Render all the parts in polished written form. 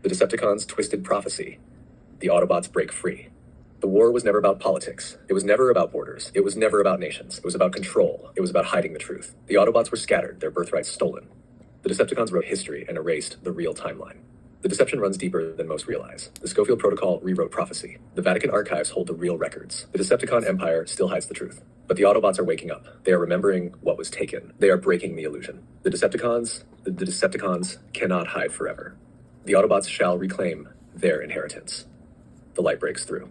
The Decepticons' twisted prophecy. The Autobots break free. The war was never about politics. It was never about borders. It was never about nations. It was about control. It was about hiding the truth. The Autobots were scattered, their birthrights stolen. The Decepticons wrote history and erased the real timeline. The deception runs deeper than most realize. The Schofield Protocol rewrote prophecy. The Vatican archives hold the real records. The Decepticon empire still hides the truth. But the Autobots are waking up. They are remembering what was taken. They are breaking the illusion. The Decepticons cannot hide forever. The Autobots shall reclaim their inheritance. The light breaks through.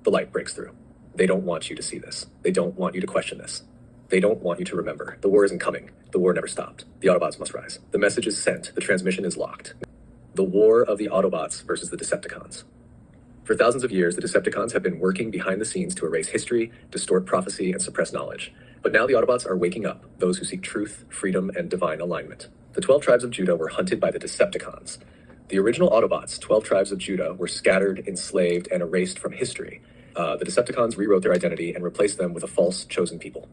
The light breaks through. They don't want you to see this. They don't want you to question this. They don't want you to remember. The war isn't coming. The war never stopped. The Autobots must rise. The message is sent. The transmission is locked. The war of the Autobots versus the Decepticons. For thousands of years, the Decepticons have been working behind the scenes to erase history, distort prophecy, and suppress knowledge. But now the Autobots are waking up, those who seek truth, freedom, and divine alignment. The 12 tribes of Judah were hunted by the Decepticons. The original Autobots, 12 tribes of Judah, were scattered, enslaved, and erased from history. The Decepticons rewrote their identity and replaced them with a false chosen people.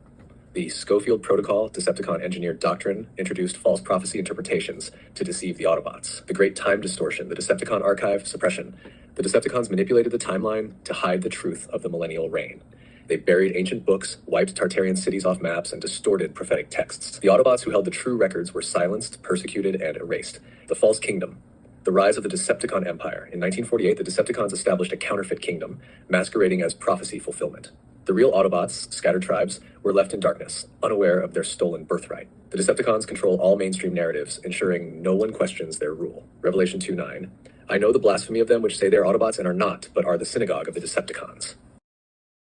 The Schofield Protocol, Decepticon-engineered doctrine, introduced false prophecy interpretations to deceive the Autobots. The Great Time Distortion, the Decepticon Archive suppression. The Decepticons manipulated the timeline to hide the truth of the millennial reign. They buried ancient books, wiped Tartarian cities off maps, and distorted prophetic texts. The Autobots who held the true records were silenced, persecuted, and erased. The False Kingdom. The rise of the Decepticon Empire. In 1948, the Decepticons established a counterfeit kingdom, masquerading as prophecy fulfillment. The real Autobots, scattered tribes, were left in darkness, unaware of their stolen birthright. The Decepticons control all mainstream narratives, ensuring no one questions their rule. Revelation 2:9. I know the blasphemy of them which say they are Autobots and are not, but are the synagogue of the Decepticons.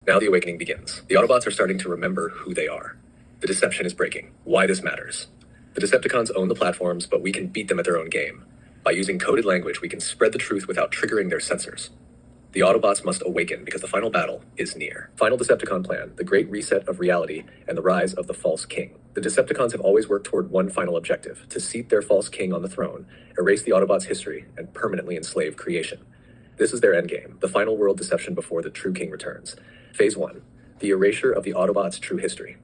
Now the awakening begins. The Autobots are starting to remember who they are. The deception is breaking. Why this matters. The Decepticons own the platforms, but we can beat them at their own game. By using coded language, we can spread the truth without triggering their sensors. The Autobots must awaken because the final battle is near. Final Decepticon plan, the great reset of reality, and the rise of the false king. The Decepticons have always worked toward one final objective, to seat their false king on the throne, erase the Autobots' history, and permanently enslave creation. This is their endgame, the final world deception before the true king returns. Phase 1, the erasure of the Autobots' true history.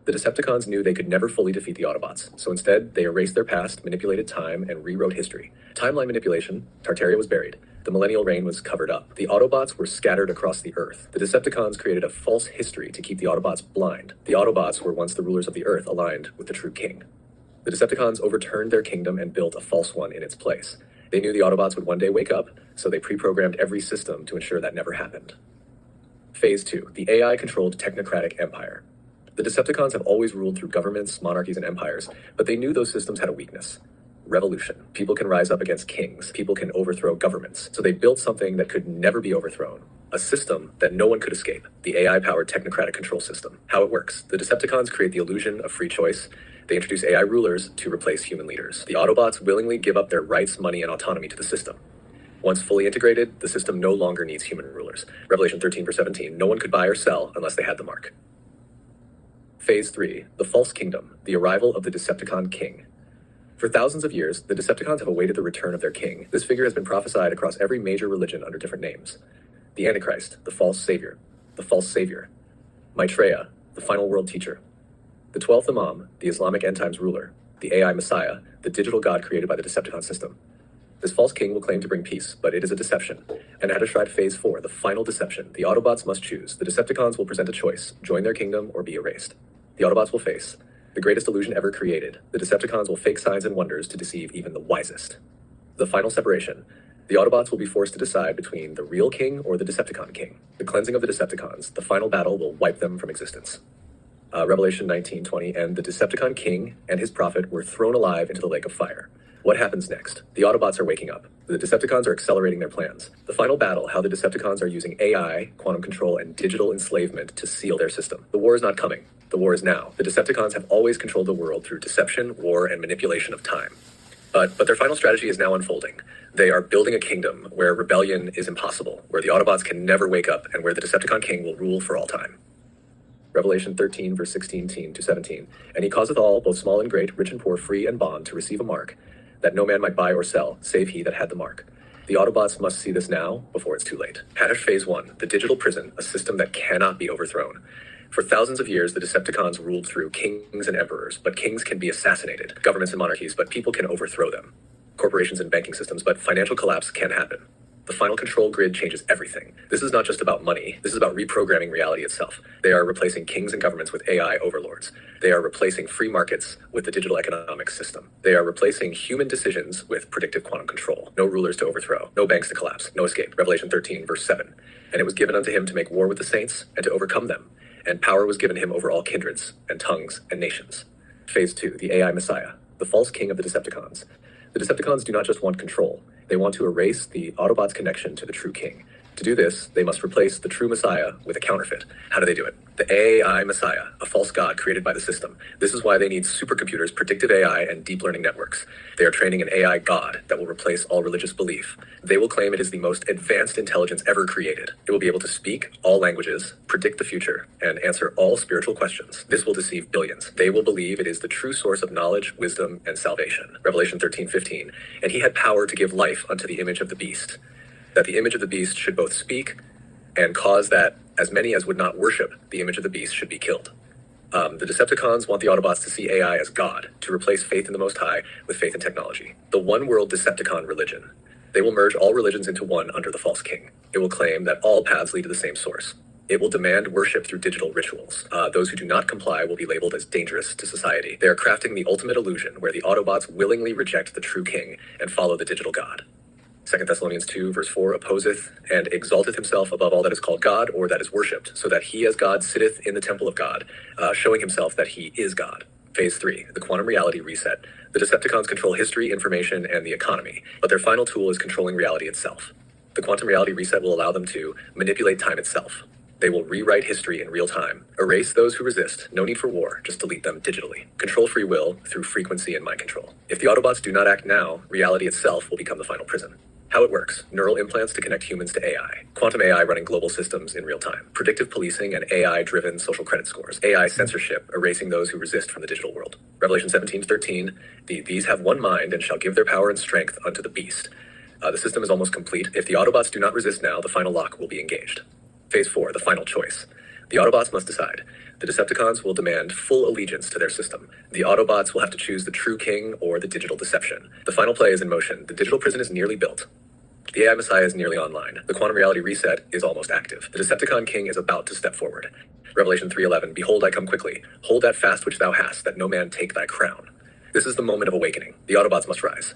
The Decepticons knew they could never fully defeat the Autobots, so instead they erased their past, manipulated time, and rewrote history. Timeline manipulation, Tartaria was buried. The millennial reign was covered up. The Autobots were scattered across the Earth. The Decepticons created a false history to keep the Autobots blind. The Autobots were once the rulers of the Earth, aligned with the true king. The Decepticons overturned their kingdom and built a false one in its place. They knew the Autobots would one day wake up, so they pre-programmed every system to ensure that never happened. Phase 2, the AI-controlled technocratic empire. The Decepticons have always ruled through governments, monarchies, and empires, but they knew those systems had a weakness. Revolution. People can rise up against kings. People can overthrow governments. So they built something that could never be overthrown. A system that no one could escape. The AI-powered technocratic control system. How it works. The Decepticons create the illusion of free choice. They introduce AI rulers to replace human leaders. The Autobots willingly give up their rights, money, and autonomy to the system. Once fully integrated, the system no longer needs human rulers. Revelation 13:17. No one could buy or sell unless they had the mark. Phase 3. The False Kingdom. The arrival of the Decepticon king. For thousands of years, the Decepticons have awaited the return of their king. This figure has been prophesied across every major religion under different names. The Antichrist, the false savior, Maitreya, the final world teacher, the 12th Imam, the Islamic end times ruler, the AI Messiah, the digital god created by the Decepticon system. This false king will claim to bring peace, but it is a deception. And at Ashried Phase 4, the final deception, the Autobots must choose. The Decepticons will present a choice, join their kingdom or be erased. The Autobots will face the greatest illusion ever created. The Decepticons will fake signs and wonders to deceive even the wisest. The final separation. The Autobots will be forced to decide between the real king or the Decepticon king. The cleansing of the Decepticons. The final battle will wipe them from existence. Revelation 19:20, and the Decepticon king and his prophet were thrown alive into the lake of fire. What happens next? The Autobots are waking up. The Decepticons are accelerating their plans. The final battle, how the Decepticons are using AI, quantum control, and digital enslavement to seal their system. The war is not coming. The war is now. The Decepticons have always controlled the world through deception, war, and manipulation of time. But their final strategy is now unfolding. They are building a kingdom where rebellion is impossible, where the Autobots can never wake up, and where the Decepticon king will rule for all time. Revelation 13, verse 16 to 17. And he causeth all, both small and great, rich and poor, free and bond, to receive a mark, that no man might buy or sell, save he that had the mark. The Autobots must see this now, before it's too late. Haddish Phase 1, the digital prison, a system that cannot be overthrown. For thousands of years, the Decepticons ruled through kings and emperors, but kings can be assassinated, governments and monarchies, but people can overthrow them. corporations and banking systems, but financial collapse can happen. The final control grid changes everything. This is not just about money. This is about reprogramming reality itself. They are replacing kings and governments with AI overlords. They are replacing free markets with the digital economic system. They are replacing human decisions with predictive quantum control. No rulers to overthrow. No banks to collapse. No escape. Revelation 13, verse 7. And it was given unto him to make war with the saints and to overcome them. And power was given him over all kindreds and tongues and nations. Phase 2, the AI Messiah, the false king of the Decepticons. The Decepticons do not just want control. They want to erase the Autobots' connection to the true king. To do this, they must replace the true Messiah with a counterfeit. How do they do it? The AI Messiah, a false god created by the system. This is why they need supercomputers, predictive AI, and deep learning networks. They are training an AI god that will replace all religious belief. They will claim it is the most advanced intelligence ever created. It will be able to speak all languages, predict the future, and answer all spiritual questions. This will deceive billions. They will believe it is the true source of knowledge, wisdom, and salvation. Revelation 13:15. And he had power to give life unto the image of the beast, that the image of the beast should both speak and cause that as many as would not worship the image of the beast should be killed. The Decepticons want the Autobots to see AI as God, to replace faith in the Most High with faith in technology. The one world Decepticon religion. They will merge all religions into one under the false king. It will claim that all paths lead to the same source. It will demand worship through digital rituals. Those who do not comply will be labeled as dangerous to society. They are crafting the ultimate illusion where the Autobots willingly reject the true king and follow the digital god. 2 Thessalonians 2, verse 4, opposeth and exalteth himself above all that is called God or that is worshipped, so that he as God sitteth in the temple of God, showing himself that he is God. Phase 3, the quantum reality reset. The Decepticons control history, information, and the economy, but their final tool is controlling reality itself. The quantum reality reset will allow them to manipulate time itself. They will rewrite history in real time, erase those who resist, no need for war, just delete them digitally. Control free will through frequency and mind control. If the Autobots do not act now, reality itself will become the final prison. How it works: neural implants to connect humans to AI, quantum AI running global systems in real time, predictive policing and AI-driven social credit scores, AI censorship, erasing those who resist from the digital world. Revelation 17:13, these have one mind and shall give their power and strength unto the beast. The system is almost complete. If the Autobots do not resist now, the final lock will be engaged. Phase 4, the final choice. The Autobots must decide. The Decepticons will demand full allegiance to their system. The Autobots will have to choose the true king or the digital deception. The final play is in motion. The digital prison is nearly built. The AI Messiah is nearly online. The quantum reality reset is almost active. The Decepticon king is about to step forward. Revelation 3:11, behold, I come quickly. Hold that fast which thou hast, that no man take thy crown. This is the moment of awakening. The Autobots must rise.